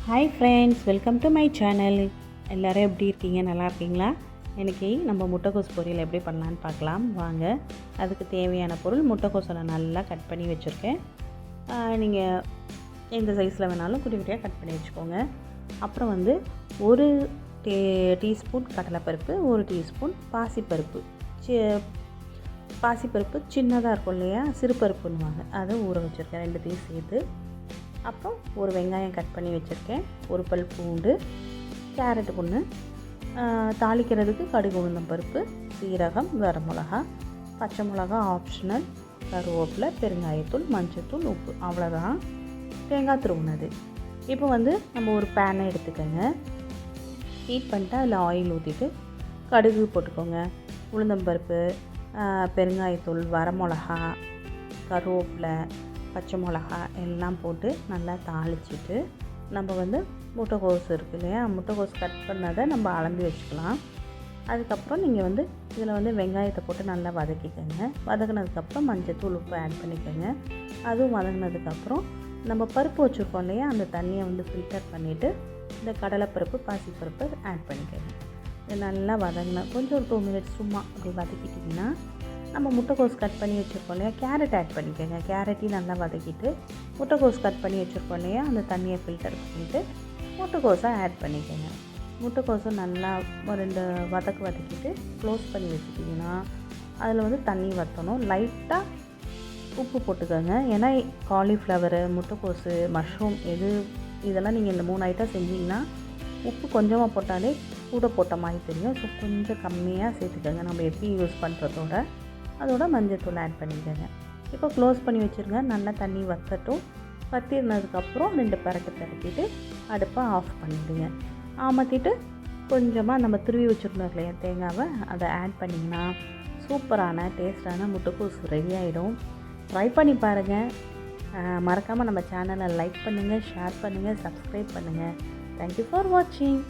Hi friends, welcome to my channel. எல்லோரும் எப்படி இருக்கீங்க? நல்லா இருக்கீங்களா? இன்றைக்கி நம்ம முட்டைக்கோஸ் பொரியல் எப்படி பண்ணலான்னு பார்க்கலாம் வாங்க. அதுக்கு தேவையான பொருள் முட்டைக்கோஸை நான் நல்லா கட் பண்ணி வச்சுருக்கேன். நீங்கள் எந்த சைஸில் வேணாலும் குட்டி குட்டியாக கட் பண்ணி வச்சுக்கோங்க. அப்புறம் வந்து ஒரு டீஸ்பூன் கடலைப்பருப்பு, ஒரு டீஸ்பூன் பாசிப்பருப்பு. பாசிப்பருப்பு சின்னதாக இருக்கும் இல்லையா, சிறுபருப்புன்னுவாங்க, அதை ஊற வச்சுருக்கேன் ரெண்டுத்தையும் சேர்த்து. அப்புறம் ஒரு வெங்காயம் கட் பண்ணி வச்சுருக்கேன், ஒரு பல் பூண்டு, கேரட்டு ஒன்று, தாளிக்கிறதுக்கு கடுகு உளுந்தம் பருப்பு, சீரகம், வரமிளகா, பச்சை மிளகா ஆப்ஷனல், கருவேப்பிலை, பெருங்காயத்தூள், மஞ்சத்தூள், உப்பு, அவ்வளோதான். தேங்காய் துருவுனது. இப்போ வந்து நம்ம ஒரு பேனை எடுத்துக்கோங்க. ஹீட் பண்ணிட்டு அதில் ஆயில் ஊற்றிட்டு கடுகு போட்டுக்கோங்க, உளுந்தம்பருப்பு, பெருங்காயத்தூள், வரமிளகா, கருவேப்பிலை, பச்சை மிளகா எல்லாம் போட்டு நல்லா தாளிச்சிட்டு நம்ம வந்து முட்டைக்கோஸ் இருக்குது இல்லையா, முட்டைக்கோஸ் கட் பண்ணதை நம்ம அளந்து வச்சுக்கலாம். அதுக்கப்புறம் நீங்கள் வந்து இதில் வந்து வெங்காயத்தை போட்டு நல்லா வதக்கிக்கோங்க. வதக்கினதுக்கப்புறம் மஞ்சத்தூள், உப்பு ஆட் பண்ணிக்கோங்க. அதுவும் வதங்கினதுக்கப்புறம் நம்ம பருப்பு வச்சுருக்கோம் இல்லையா, அந்த தண்ணியை வந்து ஃபில்டர் பண்ணிவிட்டு இந்த கடலைப்பருப்பு, பாசிப்பருப்பு ஆட் பண்ணிக்கோங்க. இது நல்லா வதங்கின கொஞ்சம் ஒரு 2 மினிட்ஸ் சும்மா அப்படி வதக்கிட்டிங்கன்னா நம்ம முட்டைக்கோஸ் கட் பண்ணி வச்சுருக்கோம் இல்லையா, கேரட் ஆட் பண்ணிக்கோங்க. கேரட்டையும் நல்லா வதக்கிட்டு முட்டைக்கோஸ் கட் பண்ணி வச்சுருக்கோம் இல்லையா, அந்த தண்ணியை ஃபில்டர் பண்ணிவிட்டு முட்டைக்கோஸை ஆட் பண்ணிக்கோங்க. முட்டைக்கோஸை நல்லா ஒரு 2 வதக்கிட்டு க்ளோஸ் பண்ணி வச்சுட்டிங்கன்னா அதில் வந்து தண்ணி வற்றணும். லைட்டாக உப்பு போட்டுக்கோங்க. ஏன்னா காலிஃப்ளவரு, முட்டைக்கோஸு, மஷ்ரூம் இதெல்லாம் நீங்கள் இந்த 3 ஐட்டம் செஞ்சிங்கன்னா உப்பு கொஞ்சமாக போட்டாலே கூட போட்ட மாதிரி தெரியும். ஸோ கொஞ்சம் கம்மியாக சேர்த்துக்கோங்க. நம்ம எப்பயும் யூஸ் பண்ணுறதோட அதோட மஞ்சத்தூள் ஆட் பண்ணிக்கோங்க. இப்போ க்ளோஸ் பண்ணி வச்சுருங்க. நல்லா தண்ணி வற்றட்டும். வற்றினதுக்கப்புறம் 2 பிரட்டிட்டு அடுப்பை ஆஃப் பண்ணிவிடுங்க. ஆமத்திட்டு கொஞ்சமாக நம்ம துருவி வச்சுருந்தோம் இல்லையா தேங்காவை, அதை ஆட் பண்ணிங்கன்னா சூப்பரான டேஸ்டான முட்டைக்கோஸ் ரெடி ஆகிடும். ட்ரை பண்ணி பாருங்கள். மறக்காமல் நம்ம சேனலை லைக் பண்ணுங்கள், ஷேர் பண்ணுங்கள், சப்ஸ்கிரைப் பண்ணுங்கள். தேங்க்யூ ஃபார் வாட்சிங்.